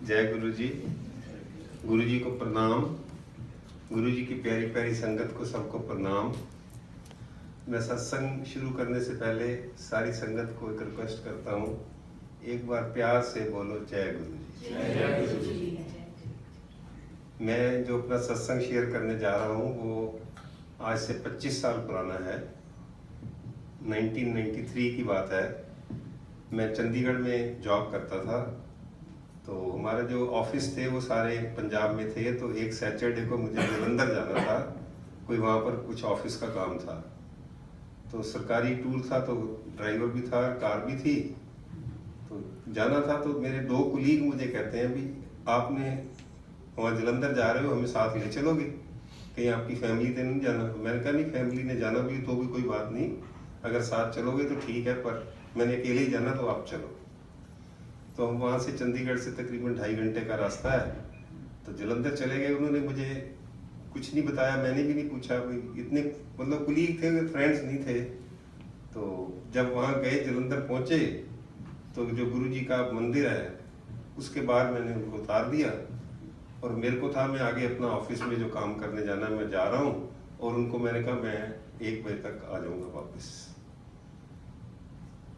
जय गुरु जी। गुरु जी को प्रणाम। गुरु जी की प्यारी प्यारी संगत को सबको प्रणाम। मैं सत्संग शुरू करने से पहले सारी संगत को एक रिक्वेस्ट करता हूँ, एक बार प्यार से बोलो जय गुरु जी। जय गुरु जी। मैं जो अपना सत्संग शेयर करने जा रहा हूँ वो आज से 25 साल पुराना है। 1993 की बात है। मैं चंडीगढ़ में जॉब करता था, तो हमारे जो ऑफिस थे वो सारे पंजाब में थे। तो एक सैटरडे को मुझे जलंधर जाना था, कोई वहाँ पर कुछ ऑफिस का काम था। तो सरकारी टूर था, तो ड्राइवर भी था, कार भी थी, तो जाना था। तो मेरे दो कुलीग मुझे कहते हैं, भी आपने वहाँ जलंधर जा रहे हो, हमें साथ ले चलोगे, कहीं आपकी फैमिली तो नहीं जाना? मैंने कहा नहीं, फैमिली ने जाना भी तो भी कोई बात नहीं, अगर साथ चलोगे तो ठीक है, पर मैंने अकेले ही जाना, तो आप चलो। तो हम वहाँ से चंडीगढ़ से तकरीबन 2.5 घंटे का रास्ता है, तो जलंधर चले गए। उन्होंने मुझे कुछ नहीं बताया, मैंने भी नहीं पूछा, इतने मतलब कुलीग थे, फ्रेंड्स नहीं थे। तो जब वहाँ गए, जलंधर पहुँचे, तो जो गुरु जी का मंदिर है उसके बाहर मैंने उनको उतार दिया, और मेरे को था मैं आगे अपना ऑफिस में जो काम करने जाना है मैं जा रहा हूँ, और उनको मैंने कहा मैं 1 बजे तक आ जाऊँगा वापस।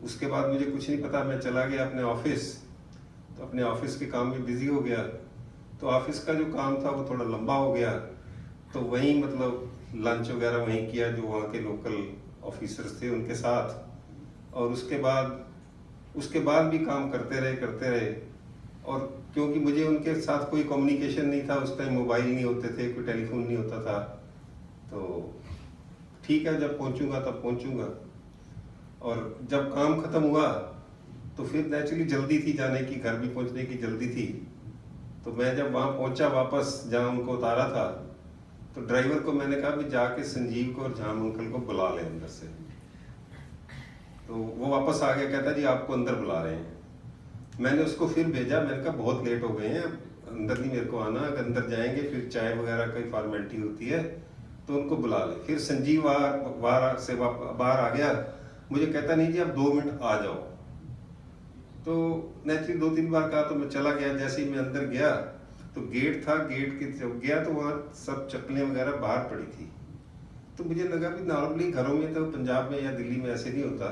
उसके बाद मुझे कुछ नहीं पता, मैं चला गया अपने ऑफिस। तो अपने ऑफिस के काम में बिजी हो गया, तो ऑफिस का जो काम था वो थोड़ा लंबा हो गया, तो वहीं मतलब लंच वगैरह वहीं किया जो वहाँ के लोकल ऑफिसर्स थे उनके साथ। और उसके बाद भी काम करते रहे। और क्योंकि मुझे उनके साथ कोई कम्युनिकेशन नहीं था, उस टाइम मोबाइल नहीं होते थे, कोई टेलीफोन नहीं होता था, तो ठीक है, जब पहुंचूंगा तब पहुंचूंगा। और जब काम खत्म हुआ तो फिर नेचुरली जल्दी थी जाने की, घर भी पहुंचने की जल्दी थी। तो मैं जब वहाँ पहुंचा वापस जहाँ उनको उतारा था, तो ड्राइवर को मैंने कहा भी जाके संजीव को और झाम अंकल को बुला ले अंदर से। तो वो वापस आ गया, कहता जी आपको अंदर बुला रहे हैं। मैंने उसको फिर भेजा, मैंने कहा बहुत लेट हो गए हैं, अंदर नहीं मेरे को आना, अगर अंदर जाएंगे फिर चाय वगैरह की फॉर्मेलिटी होती है, तो उनको बुला ले। फिर संजीव बाहर आ गया, मुझे कहता नहीं जी आप 2 मिनट आ जाओ। तो नेचुरली 2-3 बार कहा, तो मैं चला गया। जैसे ही मैं अंदर गया तो गेट था, गेट के जब गया तो वहाँ सब चप्पलें वगैरह बाहर पड़ी थी। तो मुझे लगा भी नॉर्मली घरों में तो पंजाब में या दिल्ली में ऐसे नहीं होता,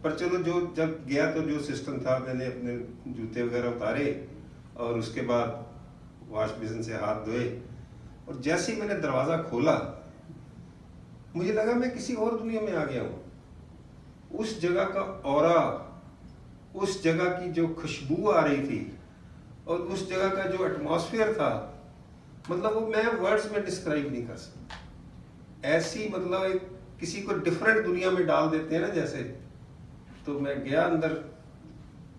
पर चलो जो जब गया तो जो सिस्टम था, मैंने अपने जूते वगैरह उतारे और उसके बाद वॉश बेसिन से हाथ धोए। और जैसे ही मैंने दरवाज़ा खोला, मुझे लगा मैं किसी और दुनिया में आ गया हूँ। उस जगह का ऑरा, उस जगह की जो खुशबू आ रही थी और उस जगह का जो एटमॉस्फेयर था, मतलब वो मैं वर्ड्स में डिस्क्राइब नहीं कर सकता। ऐसी मतलब एक किसी को डिफरेंट दुनिया में डाल देते हैं ना जैसे। तो मैं गया अंदर,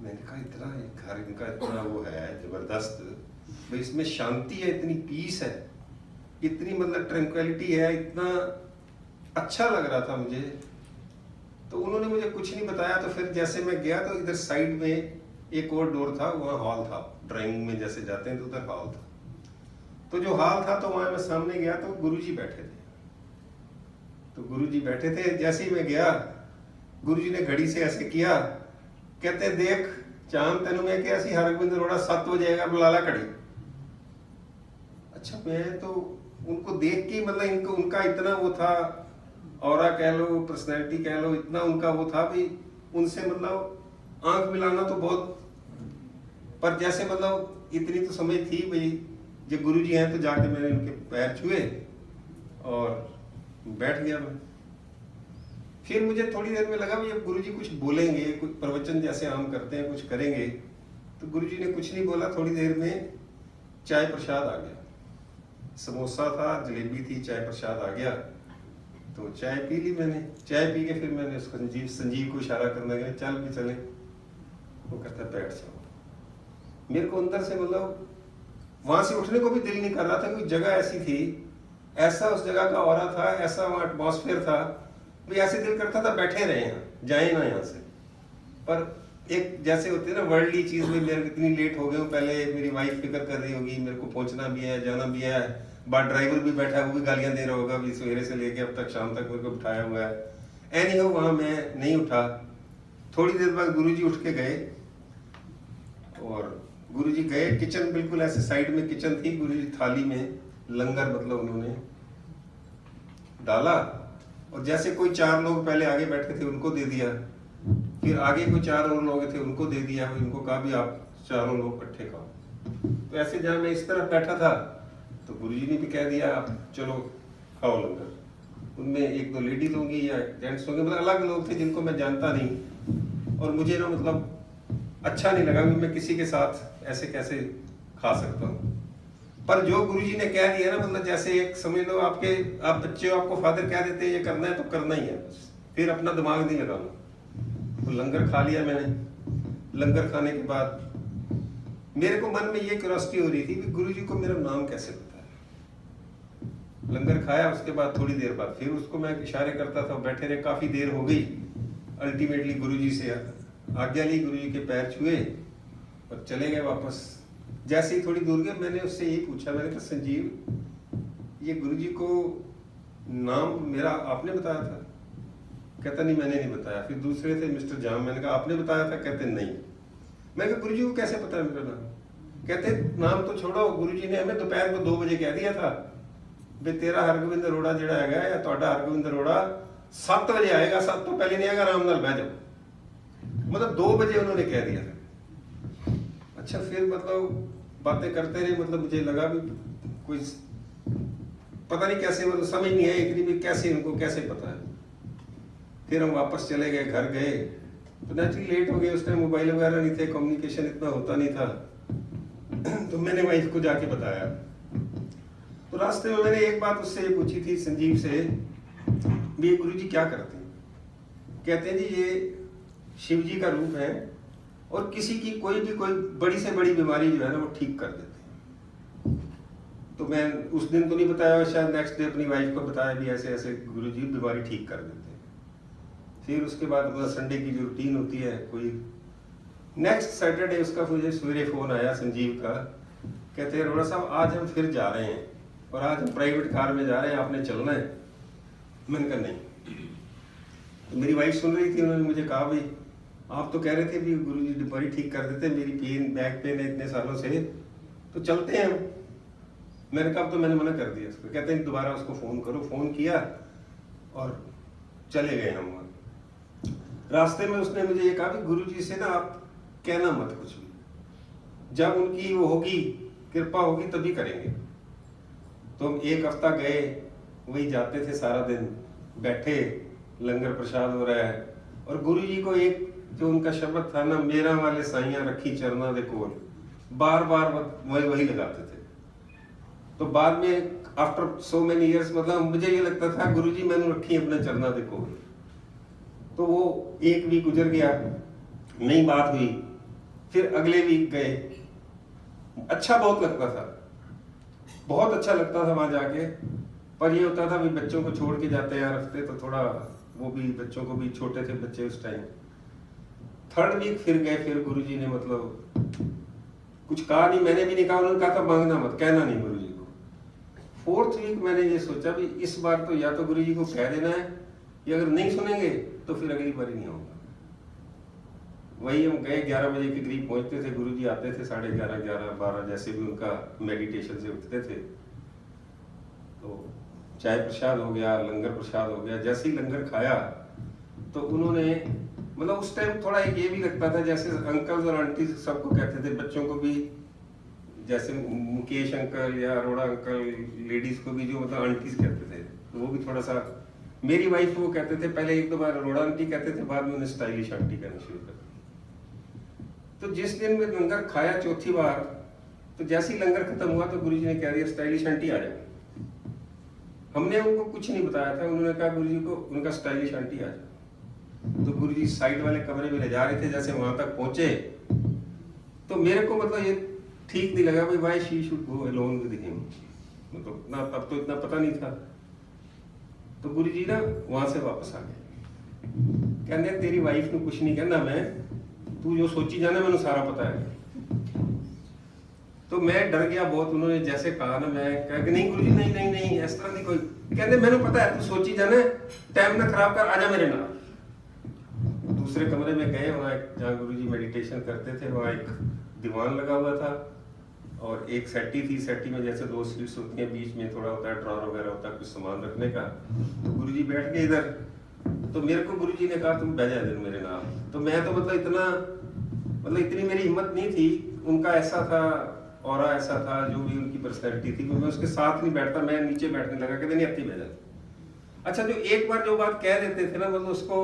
मैंने कहा इतना घर इनका इतना वो है जबरदस्त, भाई इसमें शांति है, इतनी पीस है, इतनी मतलब ट्रैंक्विलिटी है, इतना अच्छा लग रहा था मुझे। तो उन्होंने मुझे कुछ नहीं बताया। तो फिर जैसे मैं गया तो इधर साइड में एक और डोर था, वहाँ हॉल था, ड्राइंग में जैसे जाते हैं तो उधर हॉल था। तो जो हॉल था तो वहाँ मैं सामने गया तो गुरुजी बैठे थे। तो गुरुजी बैठे थे, जैसे ही मैं गया गुरुजी ने घड़ी से ऐसे किया, कहते देख चांद तेनू मैं क्या सी हरगोबिंद अरोड़ा 7 बजे आएगा, बुला ला घड़ी। अच्छा, मैं तो उनको देख के मतलब इनको उनका इतना वो था, ऑरा कह लो, पर्सनैलिटी कह लो, इतना उनका वो था भी उनसे मतलब आंख मिलाना तो बहुत, पर जैसे मतलब इतनी तो समझ थी भाई जो गुरुजी हैं, तो जाके मैंने उनके पैर छुए और बैठ गया मैं। फिर मुझे थोड़ी देर में लगा भी अब गुरुजी कुछ बोलेंगे, कुछ प्रवचन जैसे आम करते हैं कुछ करेंगे। तो गुरुजी ने कुछ नहीं बोला। थोड़ी देर में चाय प्रसाद आ गया, समोसा था, जलेबी थी, चाय प्रसाद आ गया। तो चाय पी ली मैंने। चाय पी के फिर मैंने उसको संजीव को इशारा करने गया, चल भी चले। वो कहता है बैठ जाओ। मेरे को अंदर से मतलब वहां से उठने को भी दिल नहीं कर रहा था, कोई जगह ऐसी थी, ऐसा उस जगह का ऑरा था, ऐसा वहाँ एटमॉस्फेयर था, भी ऐसे दिल करता था बैठे रहे यहाँ, जाए ना यहाँ से। पर एक जैसे होती है ना वर्ल्डली चीज में, मेरे इतनी लेट हो गए हूँ, पहले मेरी वाइफ फिक्र कर रही होगी, मेरे को पहुंचना भी है, जाना भी है, बाद ड्राइवर भी बैठा है, वो भी गालियां दे रहा होगा भी सवेरे से लेके अब तक शाम तक मेरे को बिठाया हुआ है। एनी हो वहाँ मैं नहीं उठा। थोड़ी देर बाद गुरुजी उठ के गए और गुरुजी गए, किचन बिल्कुल ऐसे साइड में किचन थी, गुरुजी थाली में लंगर मतलब उन्होंने डाला, और जैसे कोई 4 लोग पहले आगे बैठे थे उनको दे दिया, फिर आगे कोई 4 और लोग थे उनको दे दिया, उनको कहा भी आप चारों लोग इकट्ठे खाओ। तो ऐसे जहाँ मैं इस तरफ बैठा था तो गुरुजी ने भी कह दिया आप चलो खाओ लंगर। उनमें 1-2 लेडीज होंगी या जेंट्स होंगे, मतलब अलग लोग थे जिनको मैं जानता नहीं, और मुझे ना मतलब अच्छा नहीं लगा कि मैं किसी के साथ ऐसे कैसे खा सकता हूँ। पर जो गुरुजी ने कह दिया ना, मतलब जैसे एक समझ लो आप बच्चे हो, आपको फादर कह देते हैं ये करना है तो करना ही है, फिर अपना दिमाग नहीं लगाना। तो लंगर खा लिया मैंने। लंगर खाने के बाद मेरे को मन में ये क्यूरियोसिटी हो रही थी कि गुरुजी को मेरा नाम कैसे पता है। लंगर खाया, उसके बाद थोड़ी देर बाद फिर उसको मैं इशारे करता था, बैठे रहे, काफी देर हो गई। अल्टीमेटली गुरुजी से आज्ञा ली, गुरुजी के पैर छुए और चले गए वापस। जैसे ही थोड़ी दूर गए मैंने उससे यही पूछा, मैंने कहा संजीव ये गुरुजी को नाम मेरा आपने बताया था? कहता नहीं मैंने नहीं बताया। फिर दूसरे थे मिस्टर जाम, मैंने कहा आपने बताया था? कहते नहीं। मैंने कहा गुरुजी को कैसे पता है मेरा नाम? कहते नाम तो छोड़ो, गुरुजी ने हमें दोपहर को 2 बजे कह दिया था भी तेरा हरगोविंद अरोड़ा जिहड़ा हैगा या तुहाडा हरगोविंद अरोड़ा 7 बजे आएगा, 7 तो पहले नहीं आएगा, आराम नाल बैठ जाओ। मतलब 2 बजे उन्होंने कह दिया था। अच्छा, फिर मतलब बातें करते रहे, मतलब मुझे लगा भी कोई पता नहीं कैसे, मतलब समझ नहीं आई इतनी भी कैसे उनको कैसे पता है। फिर हम वापस चले गए, घर गए तो नेचुरली लेट हो गए। उस टाइम मोबाइल वगैरह नहीं थे, कम्युनिकेशन इतना होता नहीं था। तो मैंने वाइफ को जाके बताया। तो रास्ते में मैंने एक बात उससे ये पूछी थी संजीव से भी ये गुरुजी क्या करते हैं? कहते हैं जी ये शिव जी का रूप है और किसी की कोई बड़ी से बड़ी बीमारी जो है ना वो ठीक कर देते हैं। तो मैं उस दिन तो नहीं बताया, शायद नेक्स्ट डे अपनी वाइफ को बताया भी ऐसे ऐसे गुरुजी बीमारी ठीक कर देते हैं। फिर उसके बाद अपना संडे की जो रूटीन होती है, कोई नेक्स्ट सैटरडे उसका मुझे सवेरे फोन आया संजीव का, कहते हैं अरोड़ा साहब आज हम फिर जा रहे हैं और आज हम प्राइवेट कार में जा रहे हैं, आपने चलना है? मैंने कहा नहीं। तो मेरी वाइफ सुन रही थी, उन्होंने मुझे कहा भाई आप तो कह रहे थे भी गुरुजी बीमारी ठीक कर देते, मेरी पेन बैक पेन है इतने सालों से, तो चलते हैं हम। मैंने कहा तो मैंने मना कर दिया उसको। कहते हैं दोबारा उसको फोन करो। फोन किया और चले गए हम। रास्ते में उसने मुझे ये कहा कि गुरुजी से ना आप कहना मत कुछ भी, जब उनकी वो होगी कृपा होगी तभी करेंगे। तो हम 1 हफ्ता गए, वही जाते थे, सारा दिन बैठे, लंगर प्रसाद हो रहा है और गुरुजी को एक जो उनका शब्द था ना, मेरा वाले साइयां रखी चरना दे कोल, बार बार वही लगाते थे। तो बाद में आफ्टर सो मेनी इयर्स मतलब मुझे ये लगता था गुरुजी मैंने रखी अपने चरना दे कोल। तो वो 1 वीक गुजर गया, नई बात हुई। फिर अगले वीक गए, अच्छा बहुत लगता था, बहुत अच्छा लगता था वहां जाके। पर ये होता था भी बच्चों को छोड़ के जाते हैं हर हफ्ते, तो थोड़ा वो भी बच्चों को भी, छोटे थे बच्चे उस टाइम। 3rd वीक फिर गए, फिर गुरुजी ने मतलब कुछ कहा नहीं, मैंने भी नहीं कहा, उन्होंने कहा था मांगना मत, कहना नहीं गुरुजी को। 4th वीक मैंने ये सोचा भी इस बार तो या तो गुरुजी को कह देना है, या अगर नहीं सुनेंगे तो फिर अगली बार ही नहीं होगा। वही हम गए, 11 बजे के करीब पहुंचते थे, गुरुजी आते थे 11:30, 11, 12 जैसे भी उनका मेडिटेशन से उठते थे। तो चाय प्रसाद हो गया, लंगर प्रसाद हो गया। जैसे ही लंगर खाया तो उन्होंने मतलब उस टाइम थोड़ा एक ये भी लगता था जैसे अंकल्स और आंटी सबको कहते थे, बच्चों को भी, जैसे मुकेश अंकल या अरोड़ा अंकल, लेडीज को भी जो मतलब आंटीज कहते थे, तो वो भी थोड़ा सा, मेरी वाइफ को कहते थे, पहले 1-2 बार अरोड़ा आंटी कहते थे, बाद में उन्हें स्टाइलिश आंटी कहना शुरू कर दिया। तो जिस दिन में लंगर खाया 4थी बार, तो जैसे ही लंगर खत्म हुआ तो गुरुजी ने कह दिया स्टाइलिश आंटी आ जाओ। हमने उनको कुछ नहीं बताया था, उन्होंने कहा गुरुजी को उनका स्टाइलिश आंटी आ जाओ। तो गुरुजी साइड वाले कमरे में ले जा रहे थे, जैसे वहां तक पहुंचे तो मेरे को मतलब ये ठीक नहीं लगा, why she should go alone with him, मतलब ना तब तो इतना पता नहीं था। तो गुरुजी ना वहां से वापस आ गए, कहते तेरी वाइफ ਨੂੰ कुछ नहीं कहना मैं, तू जो सोची जाना मैंने सारा पता है। तो मैं डर गया बहुत। उन्होंने जैसे कहा ना, मैं कह कि नहीं गुरुजी नहीं नहीं नहीं इस तरह की कोई, कहते मैंने पता है तू सोची जाना, टाइम ना खराब कर, आजा मेरे नाल। दूसरे कमरे में गए, वहाँ जहाँ गुरुजी मेडिटेशन करते थे, वहाँ एक दीवान लगा हुआ था और एक सेट्टी थी। सेट्टी में जैसे 2 सीट्स होती हैं, बीच में थोड़ा होता है ड्रॉर वगैरह होता है कुछ सामान रखने का। तो गुरुजी बैठ गए इधर, तो मेरे को गुरुजी ने कहा तुम बैठ जा इधर मेरे नाम। तो मैं तो मतलब इतना इतनी मेरी हिम्मत नहीं थी। उनका ऐसा था और ऐसा था, जो भी उनकी पर्सनैलिटी थी, मैं उसके साथ नहीं बैठता, मैं नीचे बैठने लगा, कहते नहीं अति बैठ जा। अच्छा, जो एक बार जो बात कह देते थे ना, मतलब उसको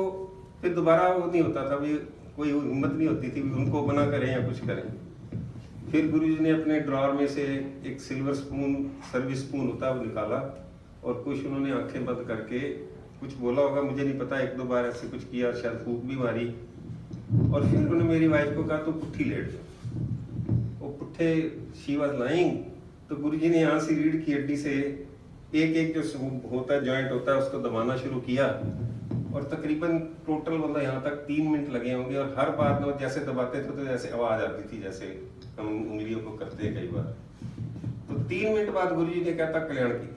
फिर दोबारा वो नहीं होता था, भी कोई हिम्मत नहीं होती थी उनको मना करें या कुछ करें। फिर गुरुजी ने अपने ड्रॉर में से एक सिल्वर स्पून, सर्विस स्पून होता है, वो निकाला और कुछ उन्होंने आंखें बंद करके कुछ बोला होगा, मुझे नहीं पता, 1-2 बार ऐसे कुछ किया, शायद फूंक भी मारी। और फिर उन्होंने मेरी वाइफ को कहा तो पुट्ठी लेट जाओ। वो पुट्ठे शी वाज लाइंग, तो गुरुजी ने यहाँ से रीढ़ की हड्डी से एक जो होता है जॉइंट होता है उसको दबाना शुरू किया और तकरीबन टोटल मतलब यहाँ तक 3 मिनट लगे होंगे। और हर बार ना जैसे दबाते थे तो जैसे आवाज आती थी, जैसे हम उंगलियों को करते हैं कई बार। तो 3 मिनट बाद गुरुजी ने कहता कल्याण किया।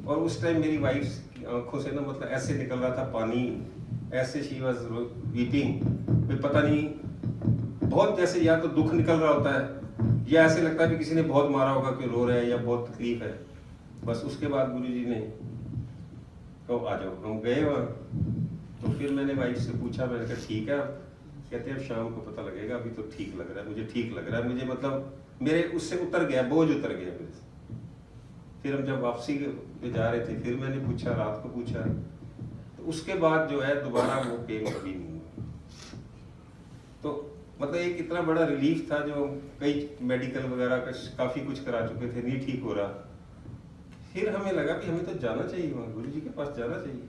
और उस टाइम मेरी वाइफ की आंखों से ना मतलब ऐसे निकल रहा था पानी, ऐसे शी वाज वीपिंग। पता नहीं, बहुत जैसे या तो दुख निकल रहा होता है या ऐसे लगता है कि किसी ने बहुत मारा होगा, कि रो रहे हैं या बहुत तकलीफ है। बस उसके बाद गुरुजी ने कहा आ जाओ। हम गए वहाँ, तो फिर मैंने वाइफ से पूछा, मैंने कहा ठीक है। कहते हैं अब शाम को पता लगेगा, अभी तो ठीक लग रहा है, मुझे ठीक लग रहा है, मुझे मतलब मेरे उससे उतर गया, बोझ उतर गया मेरे से। फिर हम जब वापसी पे जा रहे थे, फिर मैंने पूछा, रात को पूछा, तो उसके बाद जो है दोबारा वो पेन कभी नहीं हुआ। तो मतलब एक इतना बड़ा रिलीफ था, जो कई मेडिकल वगैरह का काफी कुछ करा चुके थे, नहीं ठीक हो रहा। फिर हमें लगा कि हमें तो जाना चाहिए वहाँ, गुरुजी के पास जाना चाहिए।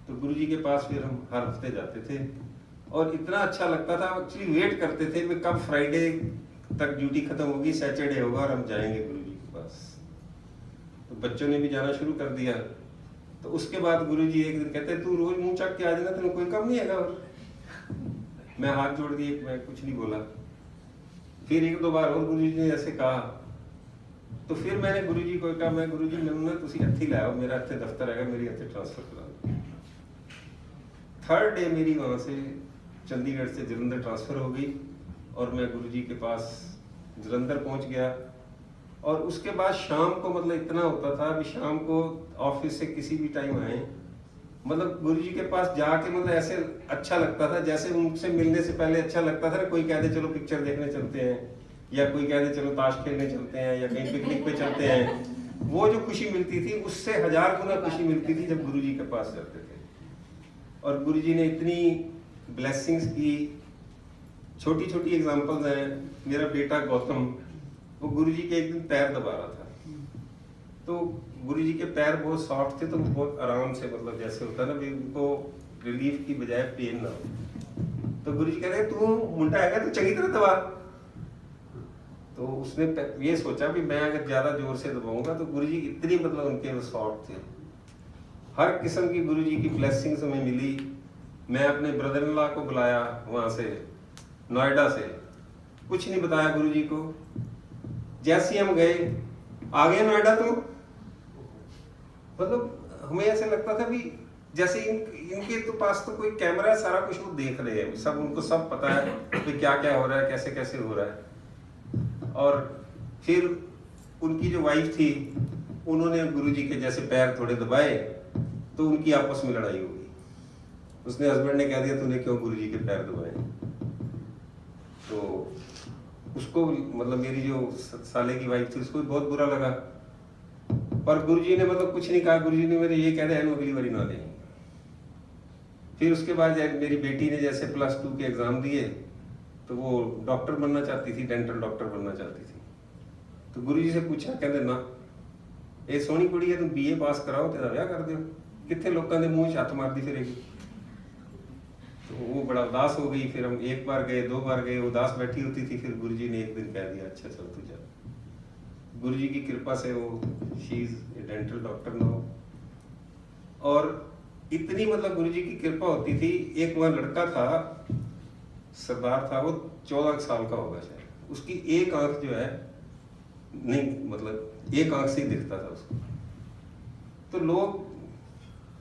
तो गुरुजी के पास फिर हम हर हफ्ते जाते थे और इतना अच्छा लगता था। एक्चुअली वेट करते थे कि कब फ्राइडे तक ड्यूटी खत्म होगी, सैटरडे होगा और हम जाएंगे गुरुजी के पास। तो बच्चों ने भी जाना शुरू कर दिया। तो उसके बाद गुरुजी एक दिन कहते तू रोज मुंह चक के आ जाना, तेरे कोई काम नहीं है। और मैं हाथ जोड़ दिए, मैं कुछ नहीं बोला। फिर 1-2 बार और गुरुजी ने ऐसे कहा, तो फिर मैंने गुरुजी को कहा, मैं गुरुजी मैंने ना तुसी इत्थे लाओ, मेरा इत्थे दफ्तर है, मेरी इत्थे ट्रांसफर करा दो। 3rd डे मेरी वहां से चंडीगढ़ से जलंधर ट्रांसफर हो गई और मैं गुरुजी के पास जलंधर पहुंच गया। और उसके बाद शाम को मतलब इतना होता था कि शाम को ऑफिस से किसी भी टाइम आए, मतलब गुरुजी के पास जाके मतलब ऐसे अच्छा लगता था, जैसे उनसे मिलने से पहले अच्छा लगता था ना, कोई कह दे चलो पिक्चर देखने चलते हैं, या कोई कह दे चलो ताश खेलने चलते हैं, या कहीं पिकनिक पे चलते हैं। वो जो खुशी मिलती थी उससे 1000 गुना खुशी मिलती थी जब गुरुजी के पास जाते थे। और गुरुजी ने इतनी ब्लेसिंग्स की, छोटी छोटी एग्जांपल्स हैं। मेरा बेटा गौतम, वो गुरुजी के एक दिन पैर दबा रहा था, तो गुरुजी के पैर बहुत सॉफ्ट थे, तो वो बहुत आराम से मतलब जैसे होता है ना भी उनको रिलीफ की बजाय पेन ना हो। तो गुरुजी कह रहे तू मुंडा है तू चंगी तरह दबा। तो उसने ये सोचा भी मैं अगर ज्यादा जोर से दबाऊंगा तो गुरुजी इतनी मतलब उनके वो सॉफ्ट थे। हर किस्म की गुरुजी की ब्लेसिंग्स हमें मिली। मैं अपने ब्रदर इन लॉ को बुलाया वहां से, नोएडा से, कुछ नहीं बताया गुरुजी को। जैसे हम गए, आ गए नोएडा, तो मतलब हमें ऐसे लगता था भी जैसे इनके तो पास तो कोई कैमरा है, सारा कुछ वो देख रहे हैं, सब उनको सब पता है कि क्या क्या हो रहा है, कैसे कैसे हो रहा है। और फिर उनकी जो वाइफ थी, उन्होंने गुरुजी के जैसे पैर थोड़े दबाए तो उनकी आपस में लड़ाई हो गई। उसने हस्बैंड ने कह दिया तूने क्यों गुरुजी के पैर दबाए। तो उसको मतलब मेरी जो साले की वाइफ थी उसको भी बहुत बुरा लगा, पर गुरुजी ने मतलब कुछ नहीं कहा। गुरुजी ने मेरे ये कह दिया अगली बारी ना दें। फिर उसके बाद मेरी बेटी ने जैसे +2 के एग्जाम दिए, तो वो डॉक्टर बनना चाहती थी, डेंटल डॉक्टर बनना चाहती थी। तो गुरुजी से पूछा, कहते ना ये सोहनी कुड़ी है, तुम BA पास कराओ तेरा ब्याह कर दो, कितने लोगों के मुंह छत मारती फिरेगी। तो वो बड़ा उदास हो गई। फिर हम 1 बार गए, 2 बार गए, उदास बैठी होती थी। फिर गुरुजी ने एक दिन कह दिया अच्छा चल तू जा। गुरुजी की कृपा से वो she is a dental doctor now. और इतनी मतलब गुरुजी की कृपा होती थी। एक वहाँ लड़का था, सरदार था, वो 14 साल का होगा शायद, उसकी एक आंख जो है नहीं, मतलब एक आंख से ही दिखता था उसको। तो लोग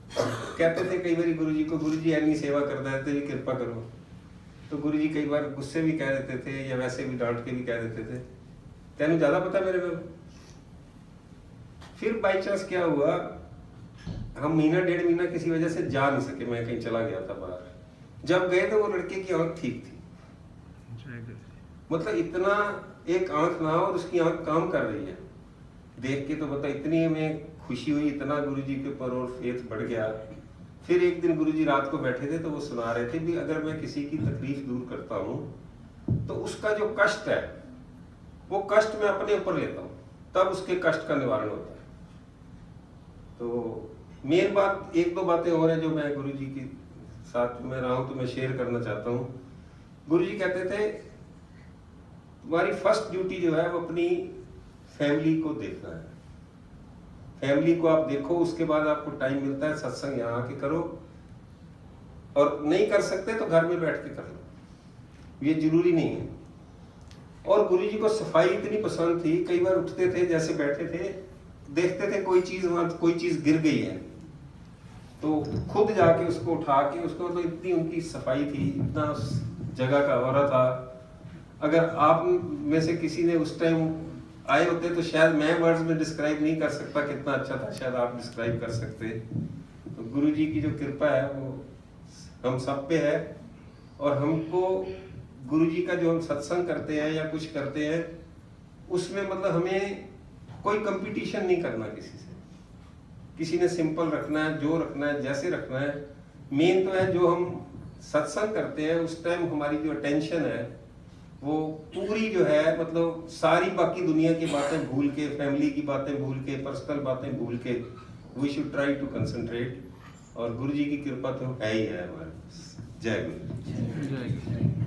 कहते थे कई बार गुरुजी को, गुरुजी ऐनी सेवा करता है तेरी कृपा करो। तो तो गुरु जी कई बार गुस्से भी कह देते थे या वैसे भी डांट के भी कह देते थे, तेनू ज्यादा पता मेरे में। फिर बाई चांस क्या हुआ, हम महीना 1.5 महीना किसी वजह से जा नहीं सके, मैं कहीं चला गया था बाहर। जब गए तो वो लड़के की आंख ठीक थी, मतलब इतना एक आंख ना और उसकी आंख काम कर रही है, देख के तो पता इतनी हमें खुशी हुई, इतना गुरुजी के ऊपर और फेथ बढ़ गया। फिर एक दिन गुरुजी रात को बैठे थे तो वो सुना रहे थे भी अगर मैं किसी की तकलीफ दूर करता हूँ तो उसका जो कष्ट है वो कष्ट मैं अपने ऊपर लेता हूँ, तब उसके कष्ट का निवारण होता है। तो मेन बात, 1-2 बातें और हैं जो मैं गुरुजी के साथ में रहा हूँ तो मैं शेयर करना चाहता हूँ। गुरुजी कहते थे तुम्हारी फर्स्ट ड्यूटी जो है वो अपनी फैमिली को देखना है, फैमिली को आप देखो, उसके बाद आपको टाइम मिलता है सत्संग यहाँ आके करो, और नहीं कर सकते तो घर में बैठ के कर लो, ये जरूरी नहीं है। और गुरुजी को सफाई इतनी पसंद थी, कई बार उठते थे जैसे बैठे थे, देखते थे कोई चीज वहां कोई चीज गिर गई है तो खुद जाके उसको उठा के उसको, तो इतनी उनकी सफाई थी, इतना उस जगह का औरा था। अगर आप में से किसी ने उस टाइम आए होते तो शायद मैं वर्ड्स में डिस्क्राइब नहीं कर सकता कितना अच्छा था, शायद आप डिस्क्राइब कर सकते। तो गुरुजी की जो कृपा है वो हम सब पे है, और हमको गुरुजी का जो हम सत्संग करते हैं या कुछ करते हैं उसमें मतलब हमें कोई कंपटीशन नहीं करना किसी से, किसी ने सिंपल रखना है, जो रखना है जैसे रखना है। मेन तो है जो हम सत्संग करते हैं उस टाइम हमारी जो अटेंशन है वो पूरी जो है, मतलब सारी बाकी दुनिया की बातें भूल के, फैमिली की बातें भूल के, पर्सनल बातें भूल के, we should try to concentrate. और गुरुजी की कृपा तो है ही है हमारे। जय गुरु।